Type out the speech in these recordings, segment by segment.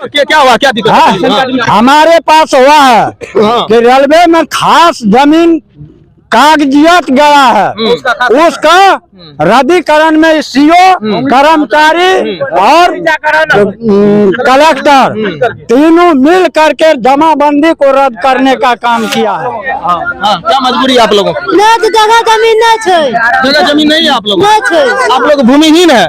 क्या हुआ, क्या दिक्कत? हमारे पास हुआ है कि रेलवे में खास जमीन कागजियत गया है, उसका रद्दीकरण में सीओ, कर्मचारी और कलेक्टर तीनों मिल करके जमाबंदी को रद्द करने का काम किया है। क्या मजबूरी है आप लोगों की? जगह जमीन जगह जमीन नहीं है आप लोग? आप लोग भूमिहीन है?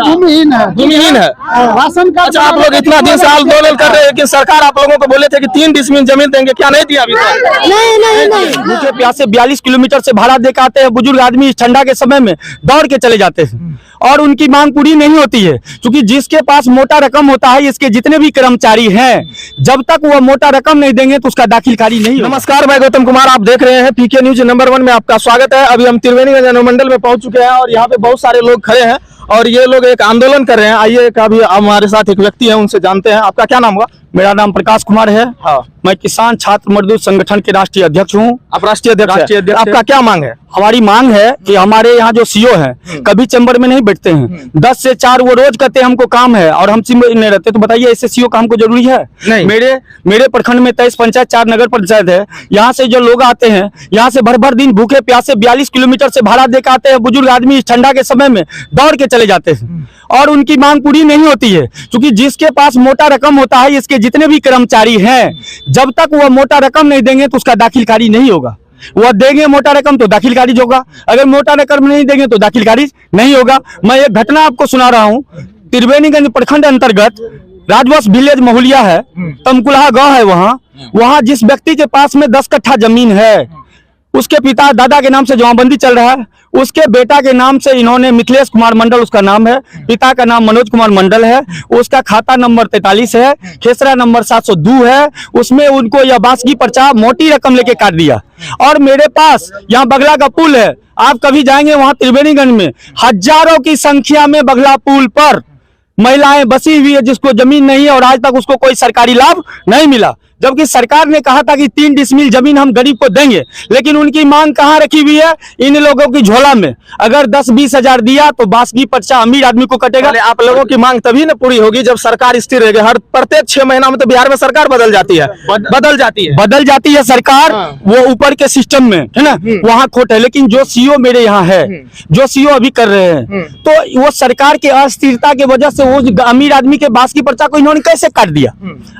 भूमिहीन है, भूमिहीन है। Ration card. अच्छा, आप लोग इतना दिन से आंदोलन कर रहे हैं कि सरकार आप लोगों को बोले थे कि 3 डिसमिल जमीन देंगे, क्या नहीं दिया अभी तक? नहीं। भूखे प्यासे 42 किलोमीटर से भाड़ा दे के आते हैं बुजुर्ग आदमी, इस ठंडा के समय में दौड़ के चले जाते हैं और उनकी मांग पूरी नहीं होती है, क्योंकि जिसके पास मोटा रकम होता है, इसके जितने भी कर्मचारी हैं, जब तक वो मोटा रकम नहीं देंगे तो उसका दाखिल खारिज नहीं होगा। नमस्कार, मैं गौतम कुमार, आप देख रहे हैं पीके न्यूज नंबर 1 में आपका स्वागत है। अभी हम त्रिवेणीगंज अनुमंडल में पहुंच चुके हैं और यहाँ पे बहुत सारे लोग खड़े हैं और ये लोग एक आंदोलन कर रहे हैं। आइए, अभी हमारे साथ एक व्यक्ति है, उनसे जानते हैं। आपका क्या नाम हुआ? मेरा नाम प्रकाश कुमार है। हाँ, मैं किसान छात्र मजदूर संगठन के राष्ट्रीय अध्यक्ष हूँ। आप राष्ट्रीय अध्यक्ष? आपका क्या मांग है? हमारी मांग है कि हमारे यहाँ जो सीओ हैं कभी चैम्बर में नहीं बैठते हैं, 10 से 4 वो रोज कहते हैं हमको काम है और हम चैम्बर नहीं रहते, तो बताइए ऐसे सीओ का हमको जरूरी है? नहीं। मेरे प्रखंड में 23 पंचायत, 4 नगर पंचायत है। यहाँ से जो लोग आते हैं, यहाँ से भर दिन भूखे प्यासे 42 किलोमीटर से भाड़ा दे के आते हैं बुजुर्ग आदमी, इस ठंडा के समय में दौड़ के चले जाते हैं और उनकी मांग पूरी नहीं होती है, क्योंकि जिसके पास मोटा रकम होता है, इसके जितने भी कर्मचारी हैं, जब तक वो मोटा रकम नहीं देंगे तो उसका दाखिल खारिज नहीं होगा। वो देंगे मोटा रकम तो दाखिल खारिज होगा, अगर मोटा रकम नहीं देंगे तो दाखिल खारिज नहीं होगा। मैं एक घटना आपको सुना रहा हूँ। त्रिवेणीगंज प्रखंड अंतर्गत राजवंश विलेज महुलिया है, तमकुल्हा गांव है, वहाँ जिस व्यक्ति के पास में 10 कट्ठा जमीन है, उसके पिता दादा के नाम से जमाबंदी चल रहा है, उसके बेटा के नाम से इन्होंने मिथिलेश कुमार मंडल उसका नाम है, पिता का नाम मनोज कुमार मंडल है, उसका खाता नंबर 43 है, खेसरा नंबर 702 है, उसमें उनको यह बासगी पर्चा मोटी रकम लेके काट दिया। और मेरे पास यहाँ बगला का पुल है, आप कभी जाएंगे वहाँ त्रिवेणीगंज में हजारों की संख्या में बगला पुल पर महिलाएं बसी हुई है जिसको जमीन नहीं है और आज तक उसको कोई सरकारी लाभ नहीं मिला, जबकि सरकार ने कहा था कि 3 डिसमिल जमीन हम गरीब को देंगे, लेकिन उनकी मांग कहाँ रखी हुई है? इन लोगों की झोला में। अगर 10-20 हजार दिया तो बासगी पर्चा अमीर आदमी को कटेगा। आप लोगों की मांग तभी न पूरी होगी जब सरकार स्थिर रहेगी। हर प्रत्येक 6 महीना में तो बिहार में सरकार बदल जाती है, बदल जाती है सरकार। वो ऊपर के सिस्टम में है ना, वहाँ खोट है। लेकिन जो सीओ मेरे यहाँ है, जो सीओ अभी कर रहे हैं, तो वो सरकार की अस्थिरता की वजह से वो अमीर आदमी के बासगी पर्चा को इन्होंने कैसे काट दिया?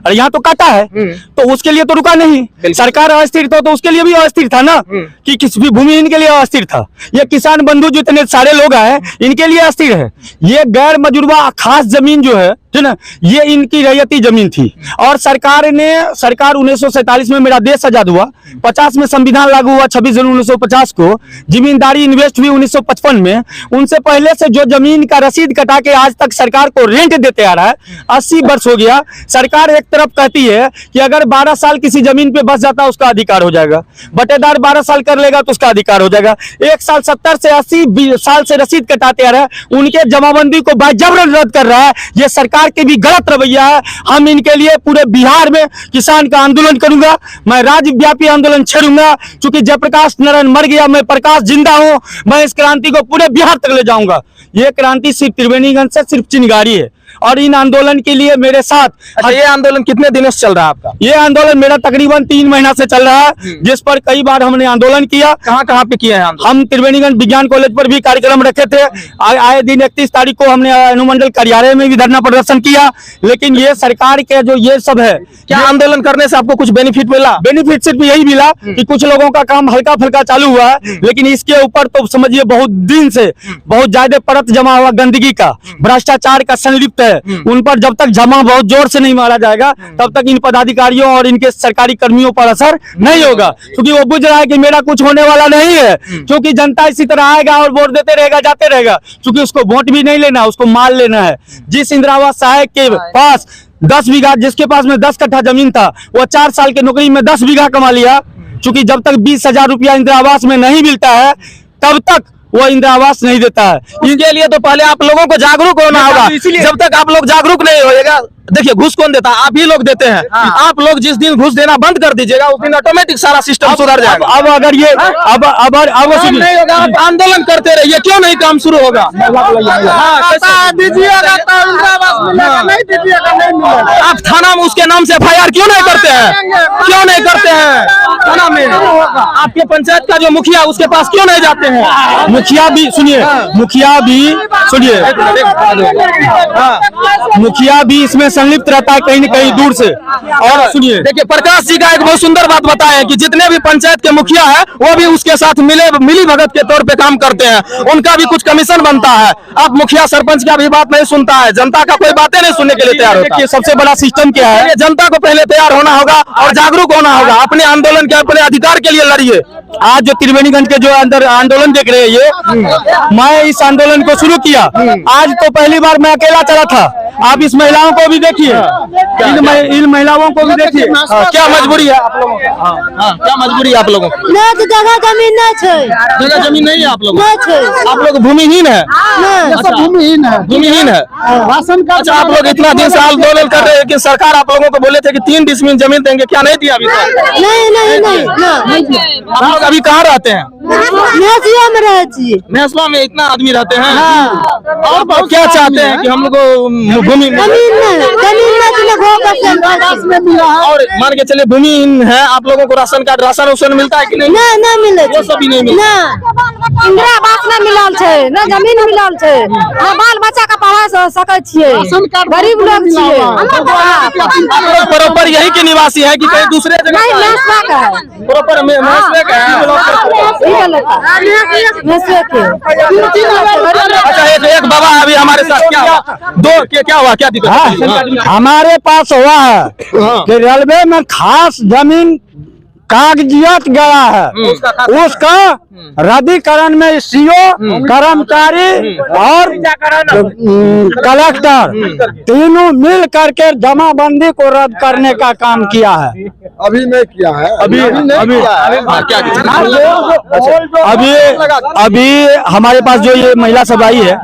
और यहाँ तो काटा है, तो उसके लिए तो रुका नहीं। सरकार अस्थिर तो उसके लिए भी अस्थिर था ना, कि किसी भी भूमिहीन के लिए अस्थिर था। ये किसान बंधु जितने सारे लोग हैं, इनके लिए अस्थिर है। ये गैर मजरूबा खास जमीन जो है ना, ये इनकी रैयती जमीन थी और सरकार 1947 में मेरा देश आजाद हुआ, 50 में संविधान लागू हुआ, 26 जनवरी 1950 को जमींदारी इन्वेस्ट हुई 1955 में। उनसे पहले से जो जमीन का रसीद कटा के आज तक सरकार को रेंट देते आ रहा है, 80 वर्ष हो गया। सरकार एक तरफ कहती है कि अगर 12 साल किसी जमीन पे बस जाता है उसका अधिकार हो जाएगा, बटेदार 12 साल कर लेगा तो उसका अधिकार हो जाएगा। 1 साल 70 से 80 साल से रसीद कटाते आ रहे हैं, उनके जमाबंदी को बाजबरन रद्द कर रहा है। ये सरकार के भी गलत रवैया है। हम इनके लिए पूरे बिहार में किसान का आंदोलन करूंगा, मैं राज्यव्यापी आंदोलन छेड़ूंगा, क्योंकि जयप्रकाश नारायण मर गया, मैं प्रकाश जिंदा हूं। मैं इस क्रांति को पूरे बिहार तक ले जाऊंगा। ये क्रांति सिर्फ त्रिवेणीगंज से सिर्फ चिंगारी है और इन आंदोलन के लिए मेरे साथ। अच्छा, ये आंदोलन कितने दिनों से चल रहा है आपका? ये आंदोलन मेरा तकरीबन 3 महीना से चल रहा है, जिस पर कई बार हमने आंदोलन किया। कहाँ पे किया है आंदोलन? हम त्रिवेणीगंज विज्ञान कॉलेज पर भी कार्यक्रम रखे थे। आए दिन 31 तारीख को हमने अनुमंडल कार्यालय में भी धरना प्रदर्शन किया। लेकिन ये सरकार के जो ये सब है, क्या आंदोलन करने से आपको कुछ बेनिफिट मिला? बेनिफिट सिर्फ यही मिला कि कुछ लोगों का काम हल्का फुल्का चालू हुआ है, लेकिन इसके ऊपर तो समझिए बहुत दिन से बहुत ज्यादा परत जमा हुआ गंदगी का, भ्रष्टाचार का संलिप्त है। उन पर जब तक जमा बहुत जोर से नहीं मारा जाएगा, तब तक इन पदाधिकारियों और इनके सरकारी कर्मियों पर असर नहीं होगा, क्योंकि वो बुझ रहा है कि मेरा कुछ होने वाला नहीं है। क्योंकि जनता इसी तरह आएगा और वोट देते रहेगा, जाते रहेगा, क्योंकि उसको वोट भी नहीं लेना, उसको माल लेना है। जिस इंदिरा आवास सहायक के पास 10 बीघा, जिसके पास में 10 कट्ठा जमीन था, वो 4 साल की नौकरी में 10 बीघा कमा लिया। क्योंकि जब तक 20,000 रुपया इंदिरा आवास में नहीं मिलता है, तब तक वो इंदिरा आवास नहीं देता है। इसके लिए तो पहले आप लोगों को जागरूक होना होगा। जब तक आप लोग जागरूक नहीं होएगा, देखिए घूस कौन देता है? आप ही लोग देते हैं। आप लोग जिस दिन घूस देना बंद कर दीजिएगा उस दिन ऑटोमेटिक सारा सिस्टम सुधर जाएगा। अब अगर ये अब काम नहीं होगा, आप आंदोलन करते रहिए, क्यों नहीं काम शुरू होगा? दीजिएगा तो इंदिरा आवास मिलेगा, नहीं दीजिएगा नहीं मिलेगा। आप थाना में उसके नाम से FIR क्यों नहीं करते हैं? क्यों नहीं करते हैं थाना में? आपके पंचायत का जो मुखिया उसके पास क्यों नहीं जाते हैं? मुखिया भी सुनिए, मुखिया भी इसमें संलिप्त रहता है कहीं न कहीं दूर से। और सुनिए, देखिए प्रकाश जी का एक बहुत सुंदर बात बताए कि जितने भी पंचायत के मुखिया है वो भी उसके साथ मिली भगत के तौर पे काम करते हैं, उनका भी कुछ कमीशन बनता है। आप मुखिया सरपंच का भी बात नहीं सुनता है, जनता का कोई बातें नहीं सुनने के लिए तैयार होता है। सबसे बड़ा सिस्टम क्या है? ये जनता को पहले तैयार होना होगा और जागरूक होना होगा। अपने आंदोलन के, अपने अधिकार के लिए लड़िए। आज जो त्रिवेणीगंज के जो अंदर आंदोलन देख रहे हैं ये, मैं इस आंदोलन को शुरू किया। आज तो पहली बार मैं अकेला चला था। आप इस महिलाओं को भी देखिए, इन महिलाओं को भी देखिए, क्या मजबूरी है आप लोगों की? क्या मजबूरी है आप लोगों की? ना तो जगह जमीन ना छे, जगह जमीन नहीं है आप लोगों ना छे, को? आप लोग भूमिहीन है? ना भूमिहीन है, भूमिहीन है। Ration card. अच्छा, आप लोग इतना दिन से आंदोलन कर रहे हैं कि सरकार आप लोगों को बोले थे कि 3 डिसमिल जमीन देंगे, क्या नहीं दिया अभी तक? नहीं नहीं नहीं ना आप लोग अभी कहाँ रहते हैं? नसिया में रहे छी। नेसवा में इतना आदमी रहते हैं। और बहुत क्या चाहते हैं कि हम लोग को भूमि जमीन में तो घो आवास में मिला है। और मान के चले भूमिहीन है आप लोगों को राशन कार्ड, राशन उसन मिलता है कि नहीं? ना ना मिले वो सब भी नहीं मिलता। ना इंदिरा आवास ना मिलल छे, ना जमीन मिलल छे, ना बाल बच्चा का पढ़ा सकै छियै, राशन कार्ड गरीब लोग छियै। आप लोग प्रॉपर यही के निवासी है कि कहीं दूसरे जगह नहीं का है? नसवा का है, प्रॉपर महसले का है। ये लड़का नसवे के। अच्छा, एक बाबा अभी हमारे साथ क्या हुआ? क्या हुआ, क्या दिक्कत है? हमारे पास हुआ है कि रेलवे में खास जमीन कागजियत गया है, उसका रद्दीकरण में सीओ, कर्मचारी और कलेक्टर तीनों मिल करके जमाबंदी को रद्द करने का काम किया है। अभी नहीं किया है, अभी हमारे पास जो ये महिला सब आई है,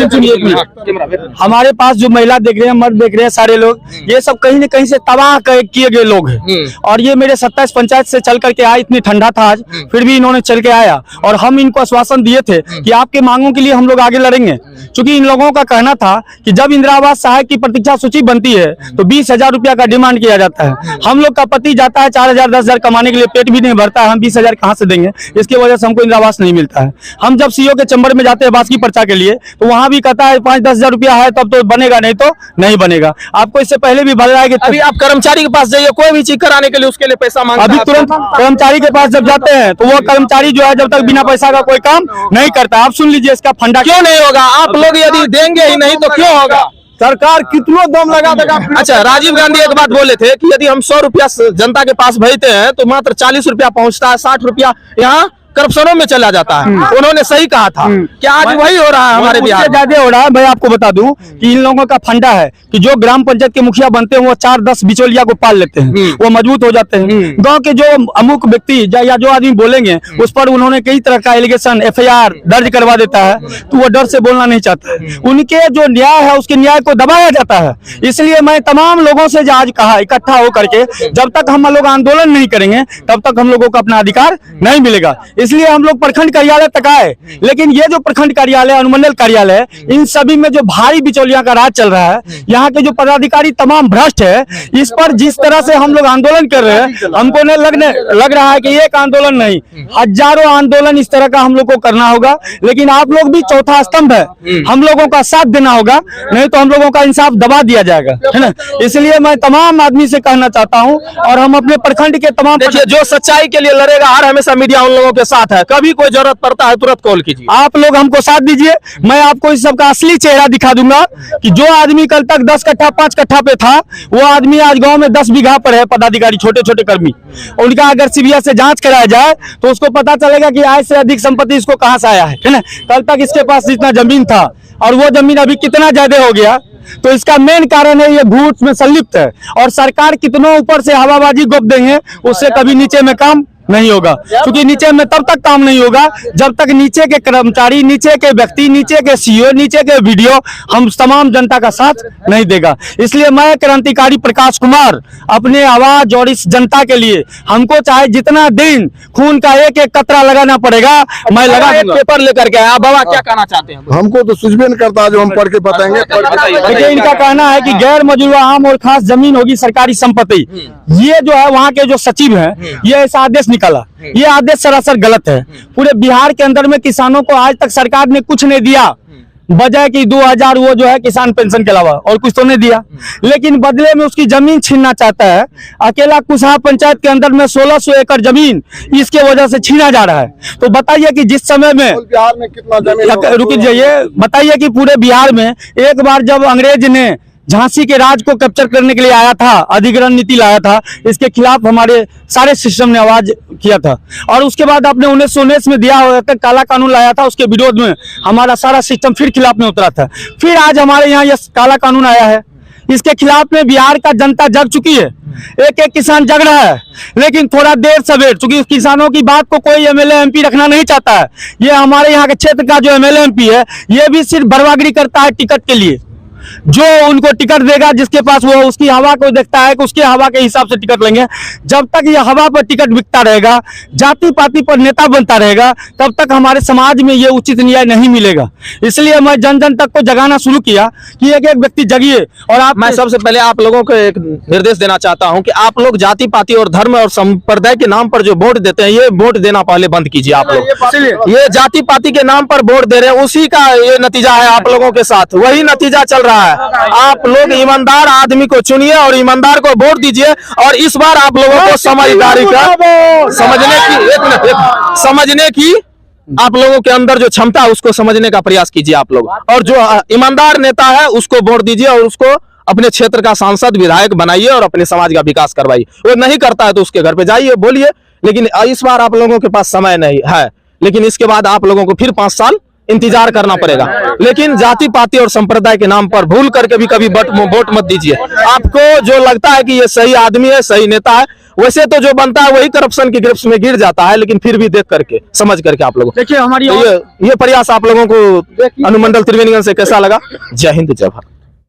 सुनिए एक मिनट, हमारे पास जो महिला देख रहे हैं, मर्द देख रहे हैं, सारे लोग ये सब कहीं न कहीं से तबाह किए गए लोग हैं। और ये मेरे 27 पंचायत से चल करके आए, इतनी ठंडा था आज, फिर भी इन्होंने चल के आया। और हम इनको आश्वासन दिए थे कि आपके मांगों के लिए हम लोग आगे लड़ेंगे, क्योंकि इन लोगों का कहना था कि जब इंदिरा आवास सहायक की प्रतीक्षा सूची बनती है तो 20,000 रुपया का डिमांड किया जाता है। हम लोग का पति जाता है 4,000 10,000 कमाने के लिए, पेट भी नहीं भरता है, हम 20,000 कहाँ से देंगे? इसकी वजह से हमको इंदिरा आवास नहीं मिलता है। हम जब सीओ के चैम्बर में जाते हैं बास की पर्चा के लिए, तो वहां भी कहता है 5-10 हजार रुपया है तब तो बनेगा, नहीं तो नहीं बनेगा। आपको इससे पहले भी भर कि अभी आप कर्मचारी के पास जाइए, कोई भी चीज कराने के लिए उसके लिए पैसा मांगता अभी है। तुरंत कर्मचारी के पास जब जाते हैं तो वो कर्मचारी जो है जब तक बिना पैसा का कोई काम नहीं करता। आप सुन लीजिए इसका फंडा क्यों नहीं होगा? आप लोग यदि देंगे ही नहीं तो क्यों होगा? सरकार कितनों दम लगा देगा। अच्छा, राजीव गांधी एक बात बोले थे कि यदि हम 100 रुपया जनता के पास भेजते हैं तो मात्र 40 रुपया पहुंचता है, 60 रुपया यहाँ करप्शनों में चला जाता है। उन्होंने सही कहा था कि आज वही हो रहा है हमारे बिहार में। ज्यादा हो रहा है। मैं आपको बता दूं कि इन लोगों का फंडा है कि जो ग्राम पंचायत के मुखिया बनते हैं वो 4-10 बिचौलिया को पाल लेते हैं, वो मजबूत हो जाते हैं। गांव के जो अमुक व्यक्ति या जो आदमी बोलेंगे उस पर उन्होंने कई तरह का एलिगेशन FIR दर्ज करवा देता है, तो वो डर से बोलना नहीं चाहता है। उनके जो न्याय है उसके न्याय को दबाया जाता है। इसलिए मैं तमाम लोगों से आज कहा इकट्ठा होकर के, जब तक हम लोग आंदोलन नहीं करेंगे तब तक हम लोगों को अपना अधिकार नहीं मिलेगा। इसलिए हम लोग प्रखंड कार्यालय तक आए, लेकिन ये जो प्रखंड कार्यालय, अनुमंडल कार्यालय, इन सभी में जो भारी बिचौलियों का राज चल रहा है, यहाँ के जो पदाधिकारी तमाम भ्रष्ट है, इस पर जिस तरह से हम लोग आंदोलन कर रहे हैं, हमको लग रहा है कि एक आंदोलन नहीं, हजारों आंदोलन इस तरह का हम लोग को करना होगा। लेकिन आप लोग भी चौथा स्तंभ है, हम लोगों का साथ देना होगा, नहीं तो हम लोगों का इंसाफ दबा दिया जाएगा, है ना। इसलिए मैं तमाम आदमी से कहना चाहता हूँ और हम अपने प्रखंड के तमाम, देखिए जो सच्चाई के लिए लड़ेगा हर हमेशा मीडिया उन लोगों के साथ है। कभी कोई जरूरत पड़ता है तुरंत कॉल कीजिए। आप लोग हमको साथ दीजिए, मैं आपको इस सब का असली चेहरा दिखा दूंगा कि जो आदमी कल तक 10 कट्ठा 5 कट्ठा पे था, वो आदमी आज गांव में 10 बीघा पर है। पदाधिकारी छोटे छोटे कर्मी, उनका अगर सीबीआई से जांच कराया जाए तो उसको पता चलेगा कि आय से अधिक संपत्ति इसको कहां से आया है ना। कल तक इसके पास जितना जमीन था और वो जमीन अभी कितना ज्यादा हो गया, तो इसका मेन कारण है ये घूस में संलिप्त है। और सरकार कितनों ऊपर से हवाबाजी गोप देंगे, उससे कभी नीचे में काम नहीं होगा, क्योंकि नीचे में तब तक काम नहीं होगा जब तक नीचे के कर्मचारी, नीचे के व्यक्ति, नीचे के सीईओ, नीचे के वीडियो हम तमाम जनता का साथ नहीं देगा। इसलिए मैं क्रांतिकारी प्रकाश कुमार अपने आवाज और इस जनता के लिए हमको चाहे जितना दिन खून का एक एक कतरा लगाना पड़ेगा, मैं लगा दूंगा। पेपर लेकर के आया बाबा, क्या कहना चाहते हैं? हमको तो सूझ भी नहीं करता, जो हम पढ़ के बताएंगे। देखिए, इनका कहना है कि गैर मौजूदा आम और खास जमीन होगी सरकारी संपत्ति। ये जो है वहाँ के जो सचिव हैं, ये ऐसा आदेश निकाला, ये आदेश सरासर गलत है। पूरे बिहार के अंदर में किसानों को आज तक सरकार ने कुछ नहीं दिया, बजाय कि 2000 वो जो है किसान पेंशन के अलावा और कुछ तो नहीं दिया, लेकिन बदले में उसकी जमीन छीनना चाहता है। अकेला कुशहा पंचायत के अंदर में 1600 एकड़ जमीन इसके वजह से छीना जा रहा है। तो बताइए कि जिस समय में बिहार में कितना जमीन, रुक जाइए, बताइए कि पूरे बिहार में एक बार जब अंग्रेज ने झांसी के राज को कैप्चर करने के लिए आया था, अधिग्रहण नीति लाया था, इसके खिलाफ हमारे सारे सिस्टम ने आवाज किया था। और उसके बाद आपने 1919 में दिया हुआ था, काला कानून लाया था, उसके विरोध में हमारा सारा सिस्टम फिर खिलाफ में उतरा था। फिर आज हमारे यहाँ यह काला कानून आया है, इसके खिलाफ में बिहार का जनता जग चुकी है, एक एक किसान जग रहा है। लेकिन थोड़ा देर सवेर, चूंकि किसानों की बात को कोई एमएलए एमपी रखना नहीं चाहता है। ये हमारे यहाँ के क्षेत्र का जो एमएलए एमपी है, ये भी सिर्फ बरवागिरी करता है टिकट के लिए। जो उनको टिकट देगा, जिसके पास वो उसकी हवा को देखता है कि उसके हवा के हिसाब से टिकट लेंगे। जब तक ये हवा पर टिकट बिकता रहेगा, जाति पाति पर नेता बनता रहेगा, तब तक हमारे समाज में ये उचित न्याय नहीं मिलेगा। इसलिए मैं जन जन तक को जगाना शुरू किया कि एक एक व्यक्ति जगिए। और मैं सबसे पहले आप लोगों को एक निर्देश देना चाहता हूं कि आप लोग जाति पाति और धर्म और संप्रदाय के नाम पर जो वोट देते हैं, ये वोट देना पहले बंद कीजिए। आप लोग ये जाति पाति के नाम पर वोट दे रहे हैं, उसी का ये नतीजा है आप लोगों के साथ, वही नतीजा चल रहा है। आप लोग ईमानदार आदमी को चुनिए और ईमानदार को वोट दीजिए। और इस बार आप लोगों को समझदारी का समझने की आप लोगों के अंदर जो क्षमता है उसको समझने का प्रयास कीजिए आप लोग। और जो ईमानदार नेता है उसको वोट दीजिए और उसको अपने क्षेत्र का सांसद विधायक बनाइए और अपने समाज का विकास करवाइए। वो नहीं करता है तो उसके घर पे जाइए, बोलिए। लेकिन इस बार आप लोगों के पास समय नहीं है, लेकिन इसके बाद आप लोगों को फिर 5 साल इंतजार करना पड़ेगा। लेकिन जाति पाति और संप्रदाय के नाम पर भूल करके भी कभी वोट मत दीजिए। आपको जो लगता है कि ये सही आदमी है, सही नेता है, वैसे तो जो बनता है वही करप्शन की ग्रिप्स में गिर जाता है। लेकिन फिर भी देख करके, समझ करके आप लोगों देखिए हमारी तो ये प्रयास आप लोगों को अनुमंडल त्रिवेणीगंज से कैसा लगा? जय हिंद, जय भारत।